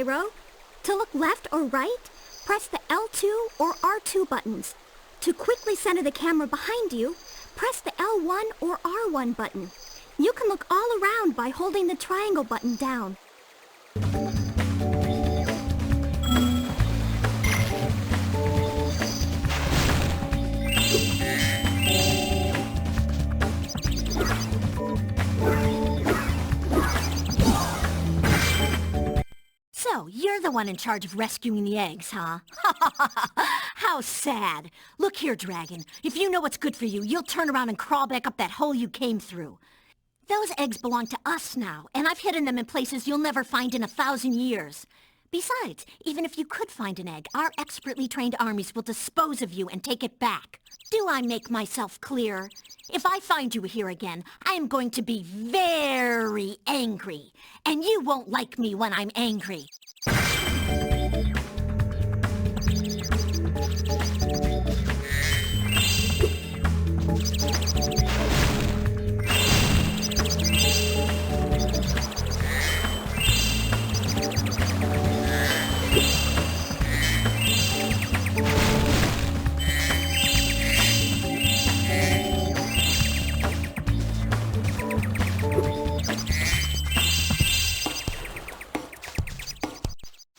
Spyro. To look left or right, press the L2 or R2 buttons. To quickly center the camera behind you, press the L1 or R1 button. You can look all around by holding the triangle button down. So, you're the one in charge of rescuing the eggs, huh? How sad. Look here, Dragon. If you know what's good for you, you'll turn around and crawl back up that hole you came through. Those eggs belong to us now, and I've hidden them in places you'll never find in 1,000 years. Besides, even if you could find an egg, our expertly trained armies will dispose of you and take it back. Do I make myself clear? If I find you here again, I am going to be very angry. And you won't like me when I'm angry.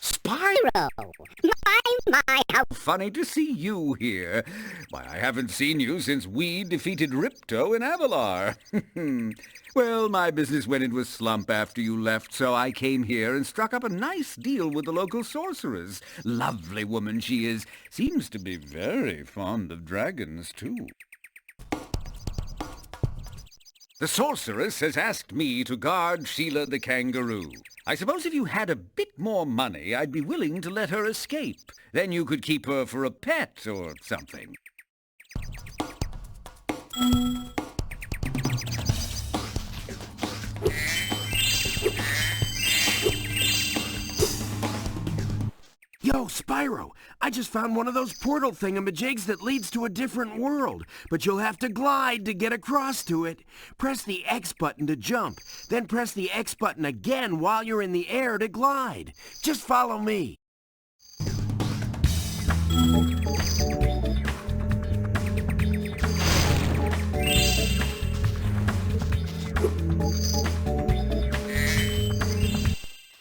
Spyro! My, how funny to see you here. Why, I haven't seen you since we defeated Ripto in Avalar. Well, my business went into a slump after you left, so I came here and struck up a nice deal with the local sorceress. Lovely woman she is. Seems to be very fond of dragons, too. The sorceress has asked me to guard Sheila the kangaroo. I suppose if you had a bit more money, I'd be willing to let her escape. Then you could keep her for a pet or something. Yo, Spyro, I just found one of those portal thingamajigs that leads to a different world, but you'll have to glide to get across to it. Press the X button to jump, then press the X button again while you're in the air to glide. Just follow me.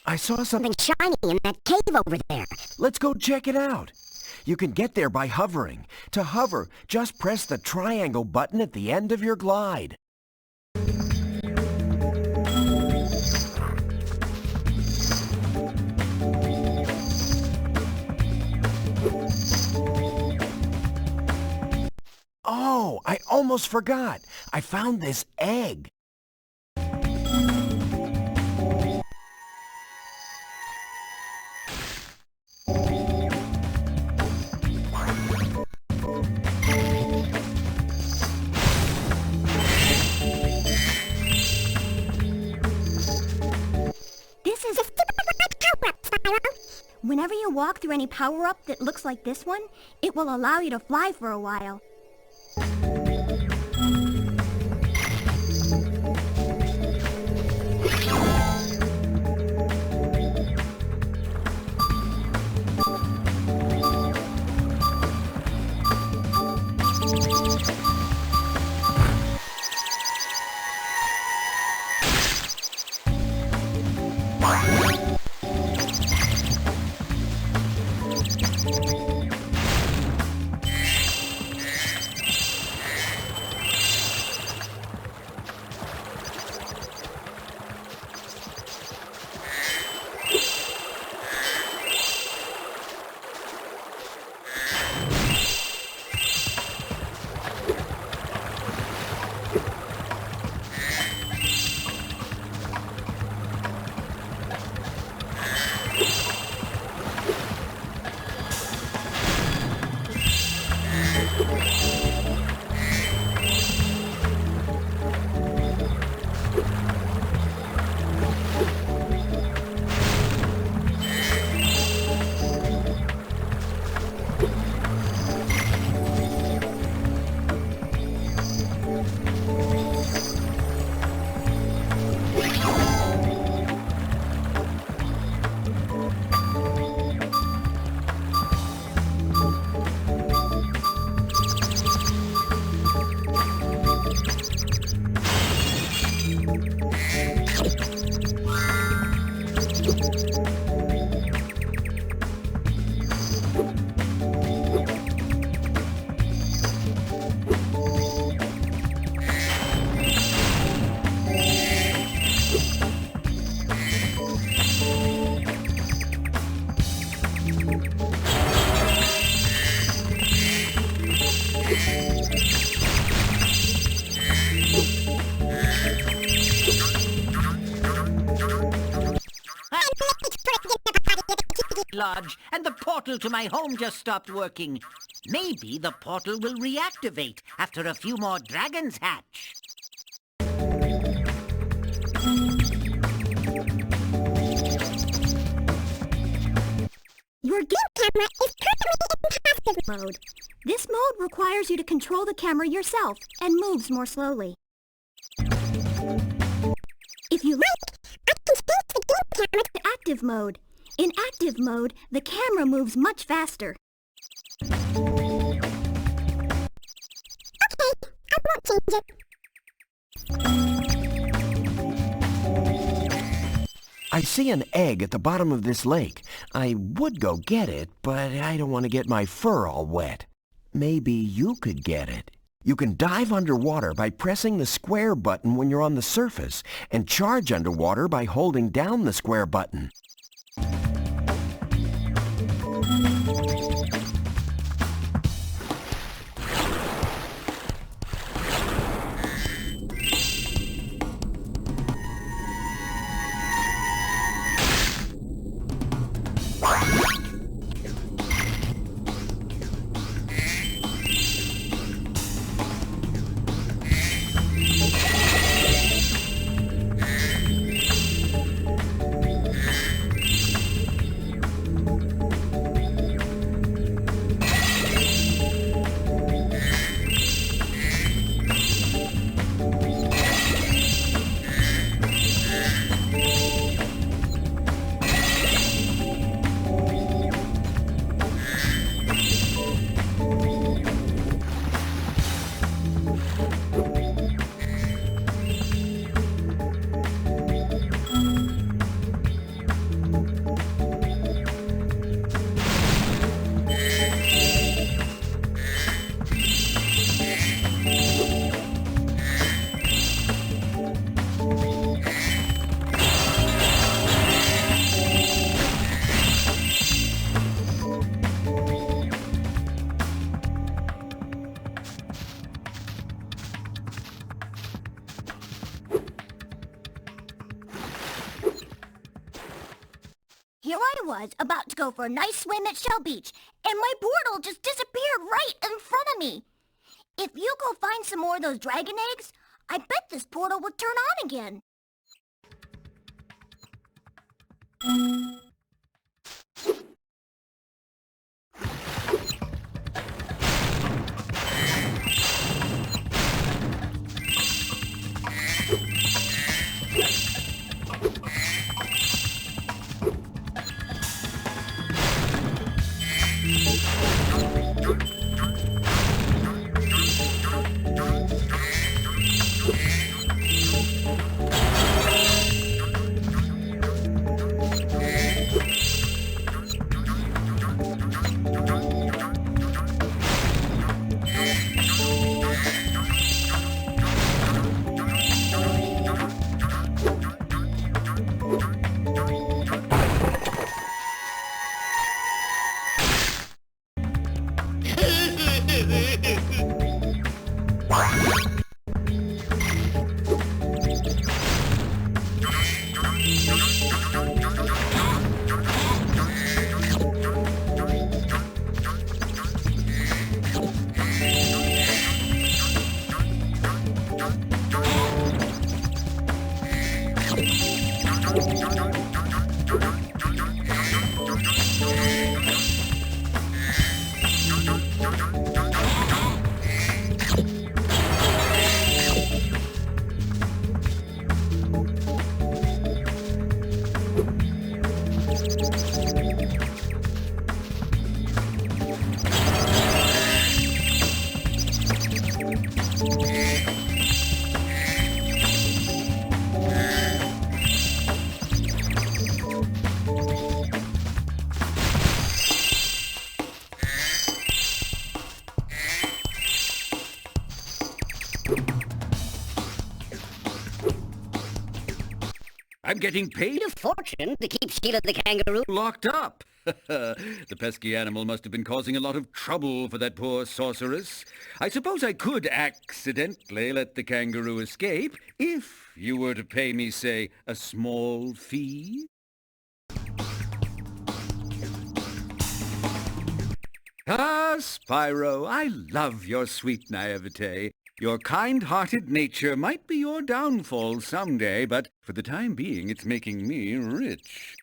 I saw something. shiny in that cave over there. Let's go check it out. You can get there by hovering. To hover, just press the triangle button at the end of your glide. Oh, I almost forgot. I found this egg. This is... Whenever you walk through any power-up that looks like this one, it will allow you to fly for a while. Lodge, and the portal to my home just stopped working. Maybe the portal will reactivate after a few more dragons hatch. Your game camera is currently in passive mode. This mode requires you to control the camera yourself and moves more slowly. If you like, I can change the game camera to active mode. In active mode, the camera moves much faster. Okay, I won't change it. I see an egg at the bottom of this lake. I would go get it, but I don't want to get my fur all wet. Maybe you could get it. You can dive underwater by pressing the square button when you're on the surface, and charge underwater by holding down the square button. Here I was, about to go for a nice swim at Shell Beach, and my portal just disappeared right in front of me. If you go find some more of those dragon eggs, I bet this portal will turn on again. I'm getting paid A fortune to keep Sheila the kangaroo. locked up. The pesky animal must have been causing a lot of trouble for that poor sorceress. I suppose I could accidentally let the kangaroo escape if you were to pay me, say, a small fee. Ah, Spyro, I love your sweet naivete. Your kind-hearted nature might be your downfall someday, but for the time being, it's making me rich.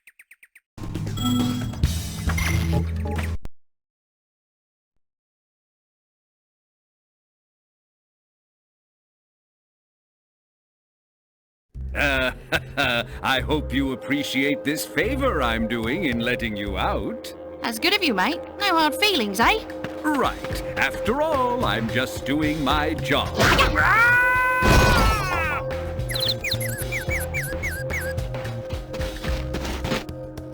I hope you appreciate this favor I'm doing in letting you out. That's good of you, mate. No hard feelings, eh? Right. After all, I'm just doing my job.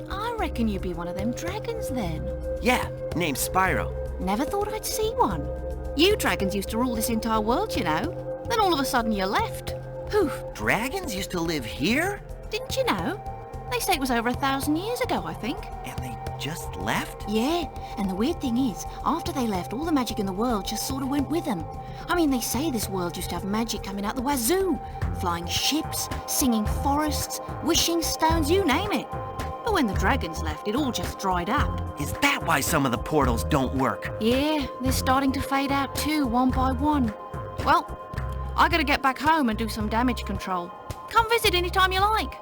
I reckon you'd be one of them dragons then. Yeah, name's Spyro. Never thought I'd see one. You dragons used to rule this entire world, you know. Then all of a sudden you left. Poof. Dragons used to live here? Didn't you know? They say it was over 1,000 years ago, I think. And they just left? Yeah, and the weird thing is, after they left, all the magic in the world just sort of went with them. I mean, they say this world used to have magic coming out the wazoo. Flying ships, singing forests, wishing stones, you name it. But when the dragons left, it all just dried up. Is that why some of the portals don't work? Yeah, they're starting to fade out too, one by one. Well, I gotta get back home and do some damage control. Come visit anytime you like.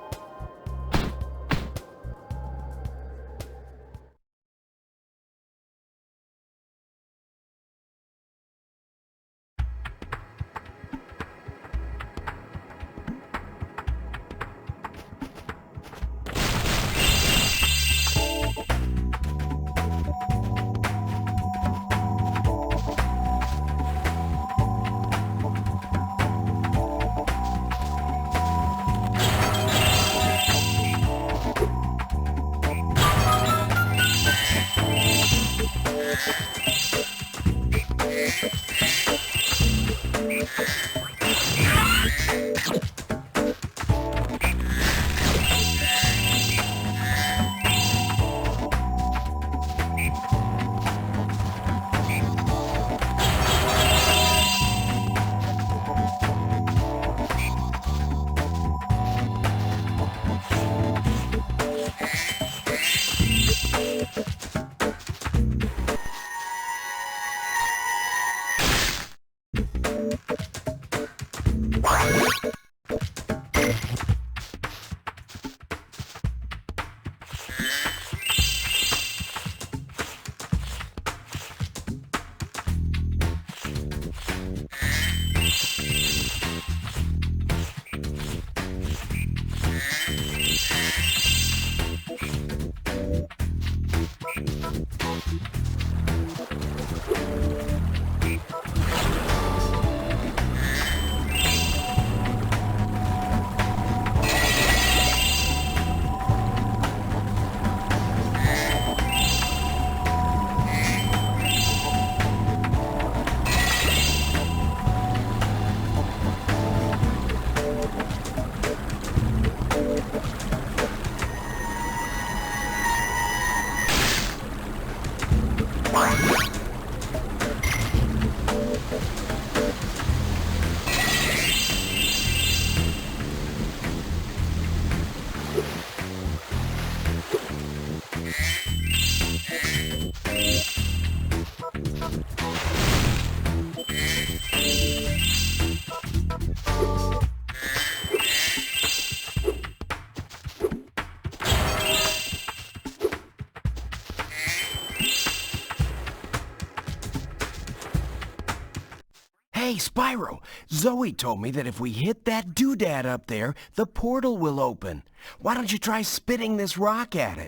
Hey, Spyro, Zoe told me that if we hit that doodad up there, the portal will open. Why don't you try spitting this rock at it?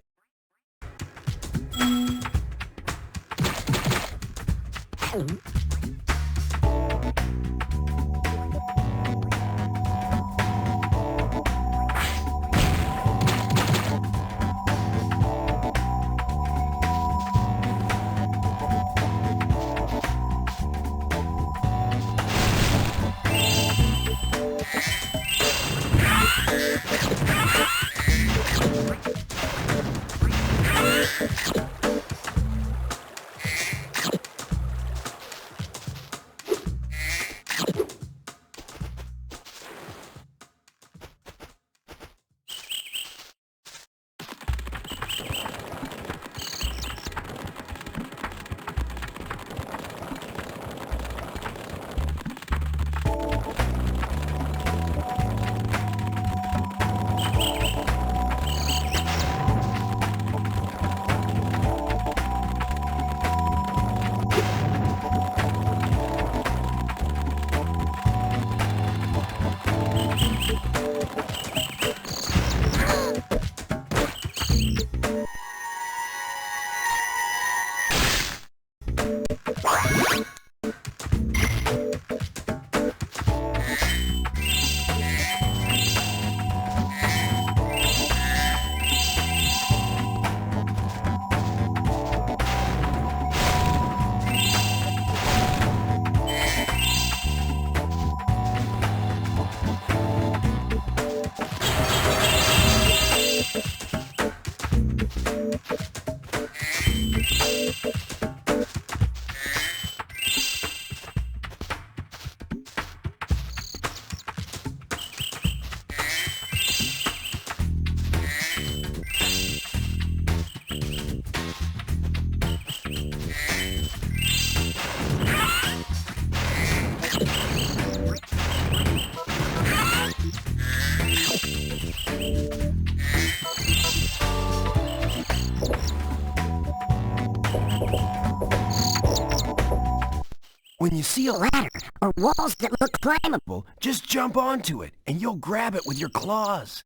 When you see a Ladder or walls that look climbable. just jump onto it, and you'll grab it with your claws.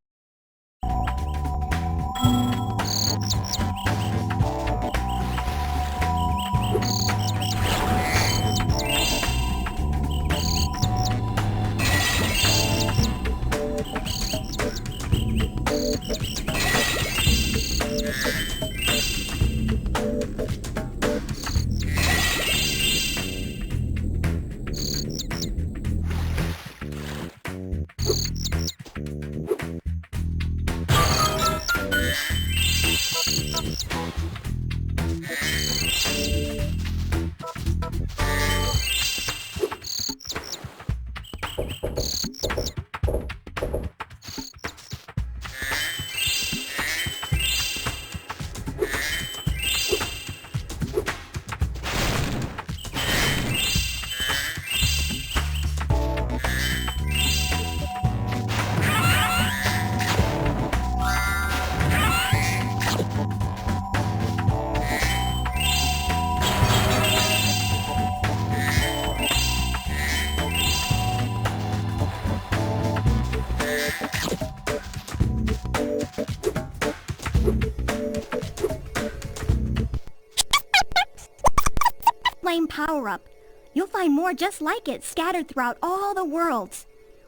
Flame power-up. You'll find more just like it scattered throughout all the worlds.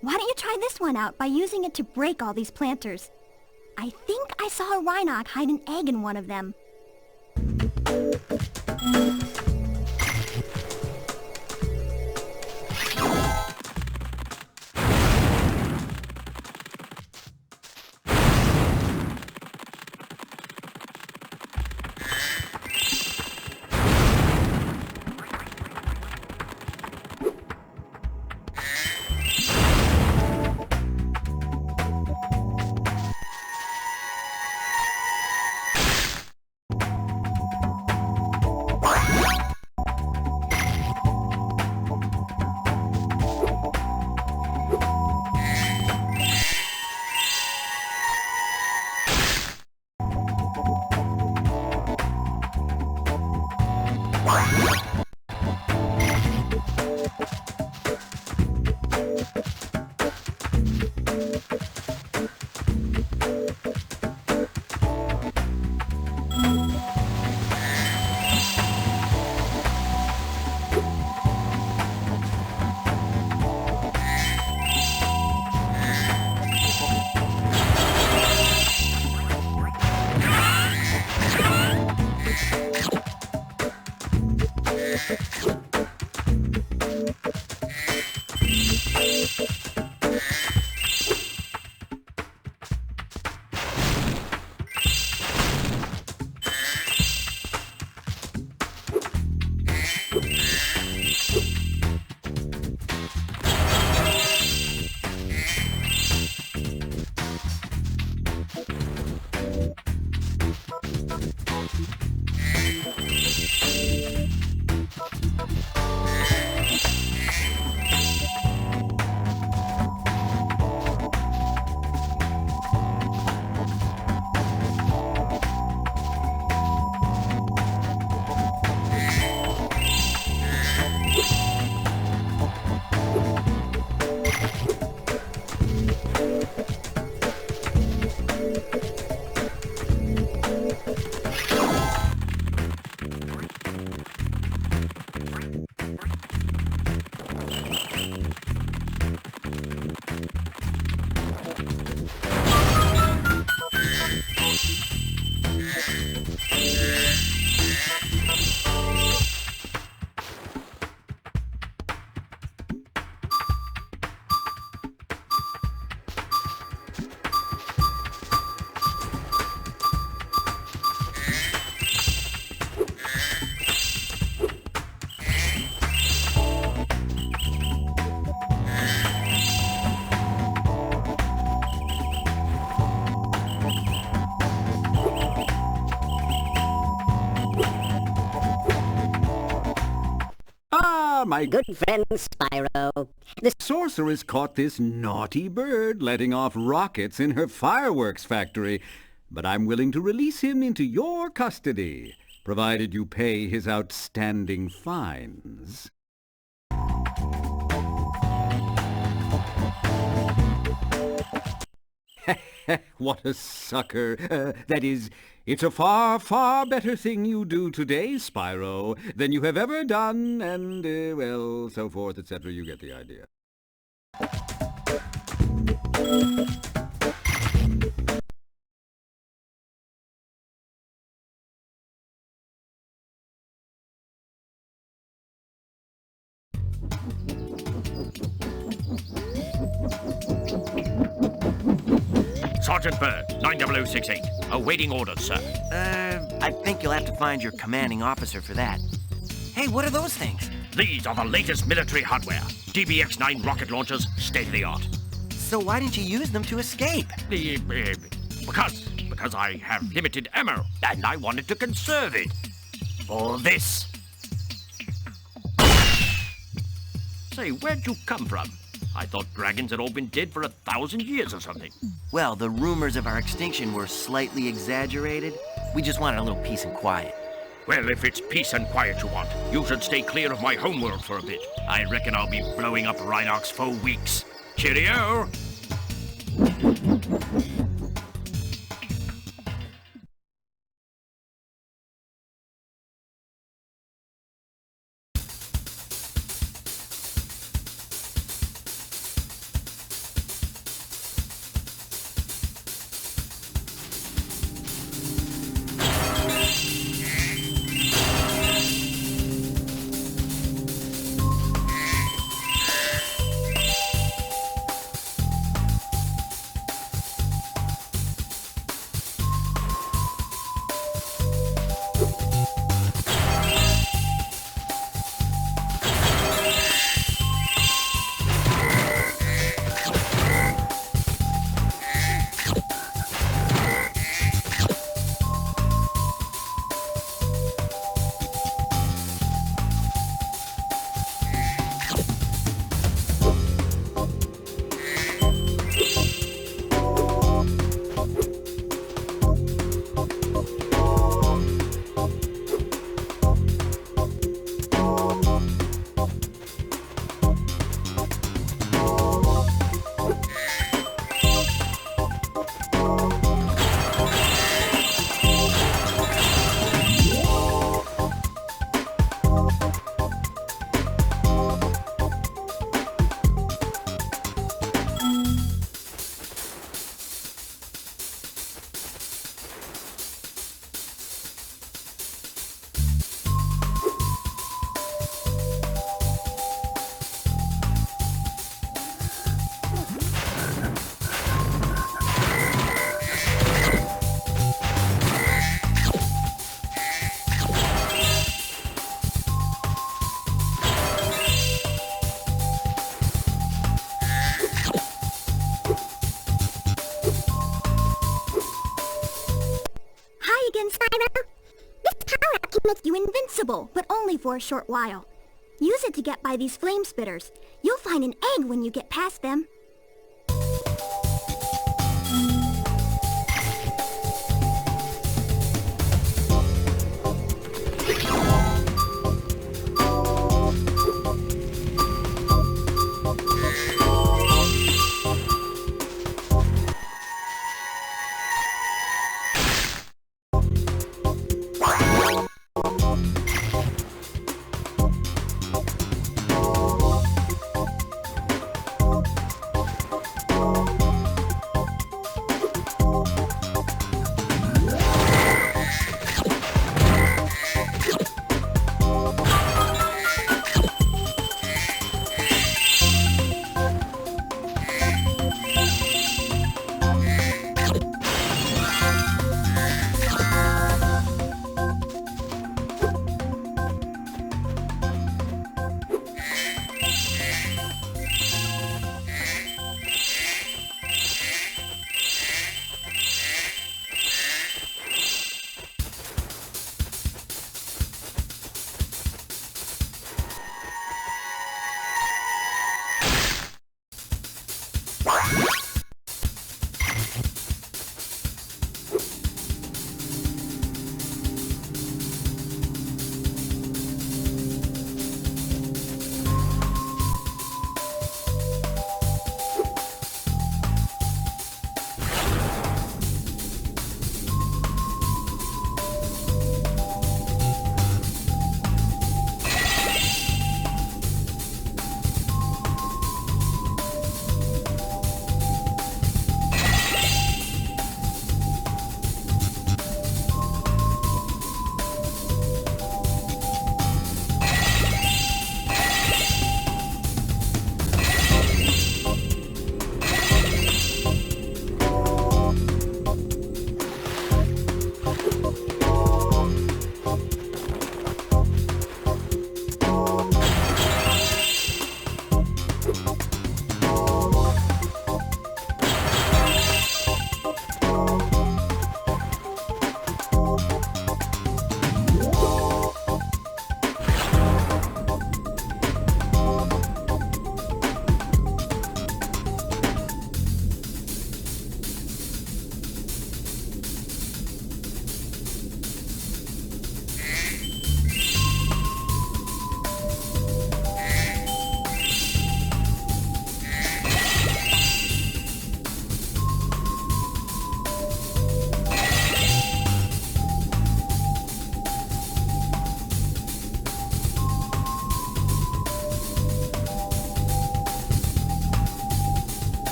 Why don't you try this one out by using it to break all these planters? I think I saw a Rhinoc hide an egg in one of them. My Good friend Spyro. The sorceress caught this naughty bird letting off rockets in her fireworks factory, but I'm willing to release him into your custody. provided you pay his outstanding fines. What a sucker. That is, it's a far, far better thing you do today, Spyro, than you have ever done, and, well, so forth, etc. You get the idea. Sergeant Bird, 90068. Awaiting orders, sir. I think you'll have to find your commanding officer for that. Hey, what are those things? These are the latest military hardware. DBX-9 rocket launchers, state-of-the-art. So why didn't you use them to escape? Because I have limited ammo, and I wanted to conserve it. For this. Say, where'd you come from? I thought dragons had all been dead for 1,000 years or something. Well, the rumors of our extinction were slightly exaggerated. We just wanted a little peace and quiet. Well, if it's peace and quiet you want, you should stay clear of my homeworld for a bit. I reckon I'll be blowing up Rhinox for weeks. Cheerio! Make you invincible, but only for a short while. Use it to get by these flame spitters. You'll find an egg when you get past them.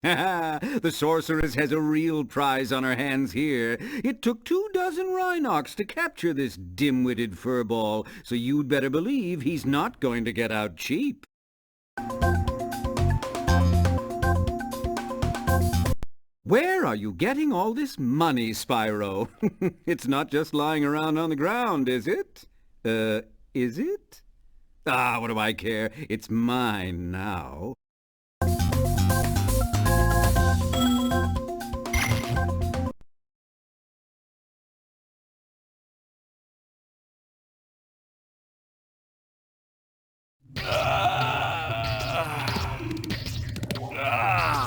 The sorceress has a real prize on her hands here. It took 24 Rhinox to capture this dim-witted furball, so you'd better believe he's not going to get out cheap. Where are you getting all this money, Spyro? It's not just lying around on the ground, is it? Is it? Ah, what do I care? It's mine now.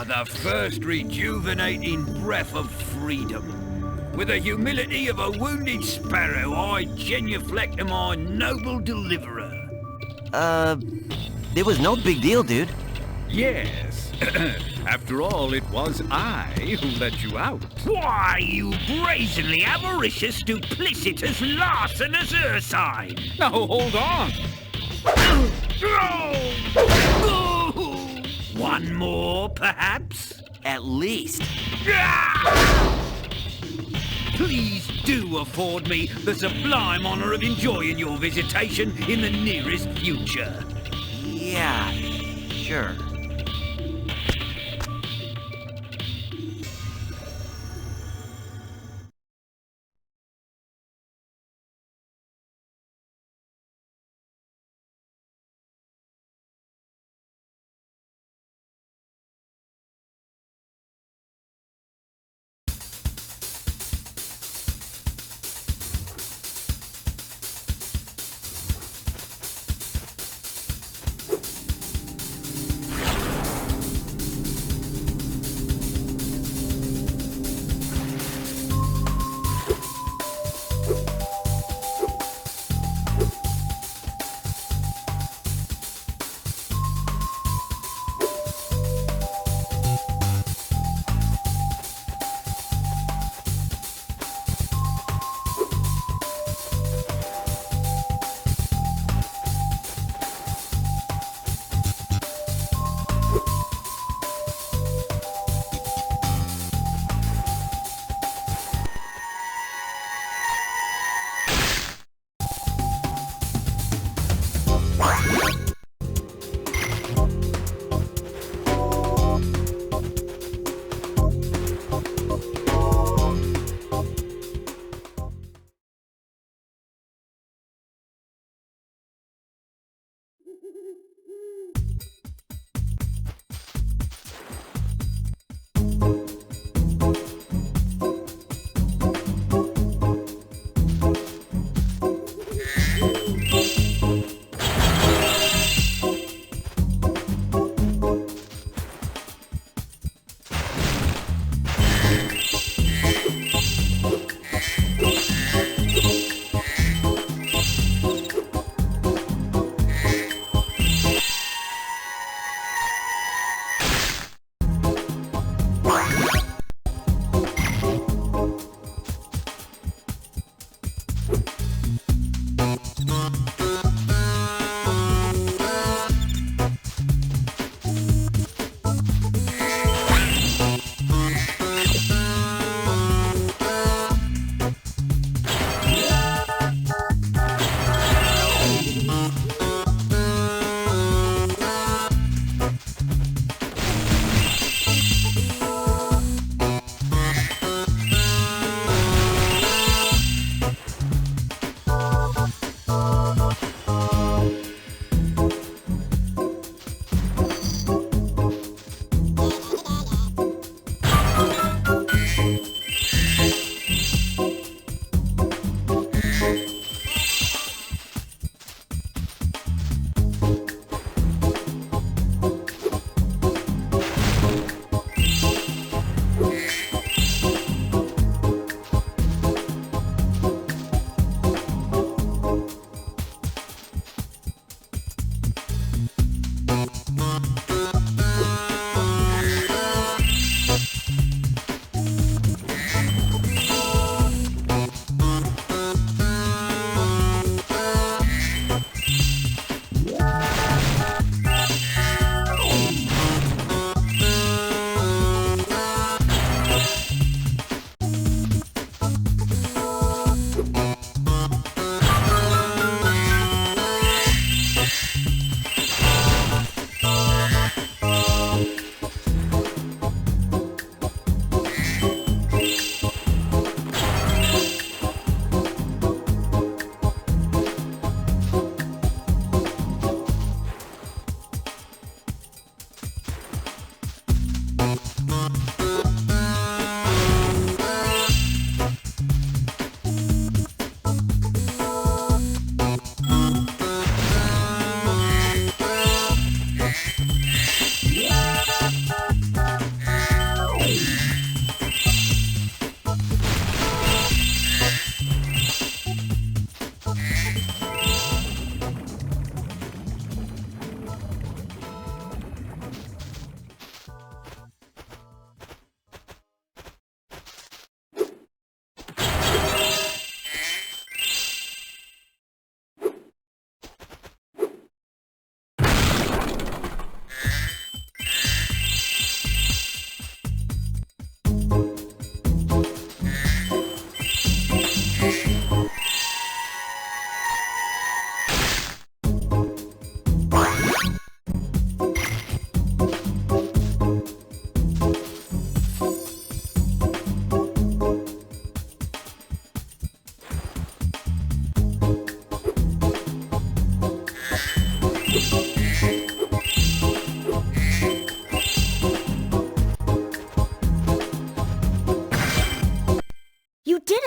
The first rejuvenating breath of freedom. With the humility of a wounded sparrow, I genuflect to my noble deliverer. It was no big deal, dude. Yes. After all, it was I who let you out. Why, you brazenly avaricious, duplicitous, larcenous ursine! Now, hold on. One more, perhaps? At least. Please do afford me the sublime honor of enjoying your visitation in the nearest future. Yeah, sure.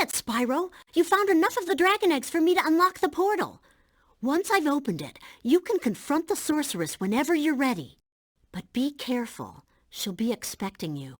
it, Spyro. You found enough of the dragon eggs for me to unlock the portal. Once I've opened it, you can confront the sorceress whenever you're ready. But be careful. She'll be expecting you.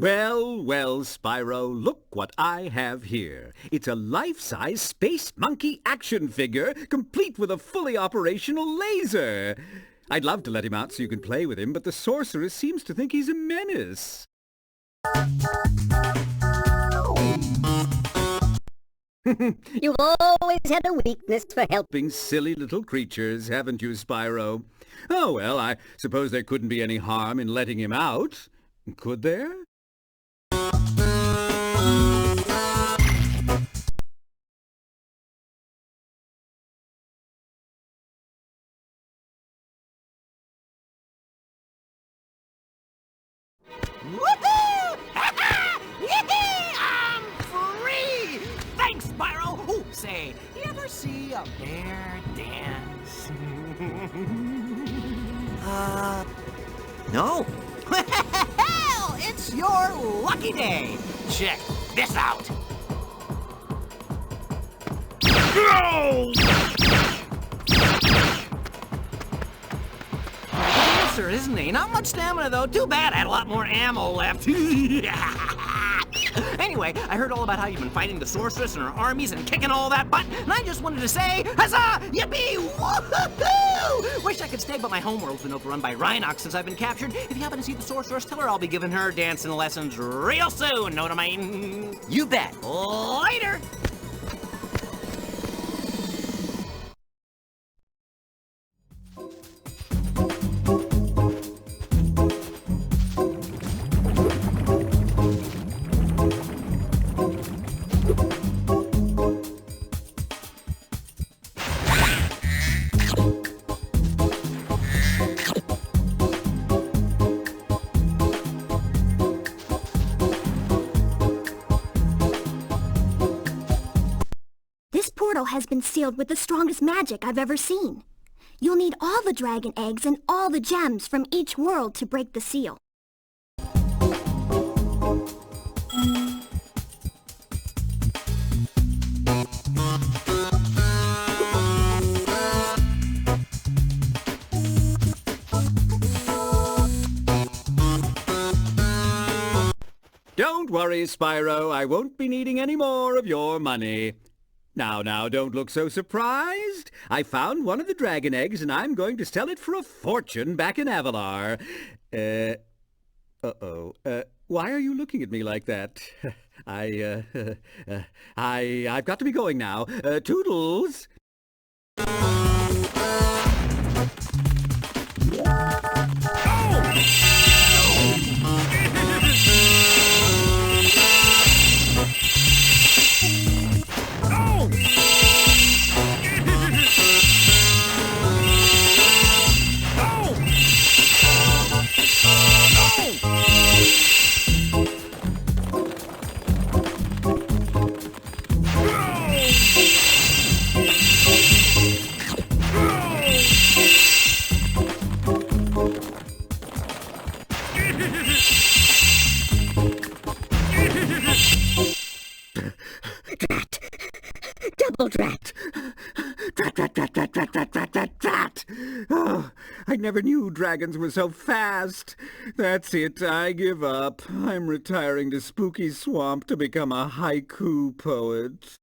Well, well, Spyro, look what I have here. It's a life-size Space Monkey action figure, complete with a fully operational laser. I'd love to let him out so you can play with him, but the sorceress seems to think he's a menace. You've always had a weakness for Helping silly little creatures, haven't you, Spyro? Oh, well, I suppose there couldn't be any harm in letting him out. Could there? Woohoo! Yee-hee! I'm free! Thanks, Spyro! Ooh, say, you ever see a bear dance? No. Well, it's your lucky day. Check this out. Dancer, isn't he? Not much stamina, though. Too bad I had a lot more ammo left. Anyway, I heard all about how you've been fighting the sorceress and her armies and kicking all that butt, and I just wanted to say, huzzah! Yippee! Woohoo! Wish I could stay, but my homeworld's been overrun by Rhinox since I've been captured. If you happen to see the sorceress, tell her I'll be giving her dancing lessons real soon. Know what I mean? You bet. Later! This portal has been sealed with the strongest magic I've ever seen. You'll need all the dragon eggs and all the gems from each world to break the seal. Don't worry, Spyro. I won't be needing any more of your money. Now, don't look so surprised. I found one of the dragon eggs, and I'm going to sell it for a fortune back in Avalar. Why are you looking at me like that? I've got to be going now. Toodles! Double drat! Drat! Oh, I never knew dragons were so fast. That's it, I give up. I'm retiring to Spooky Swamp to become a haiku poet.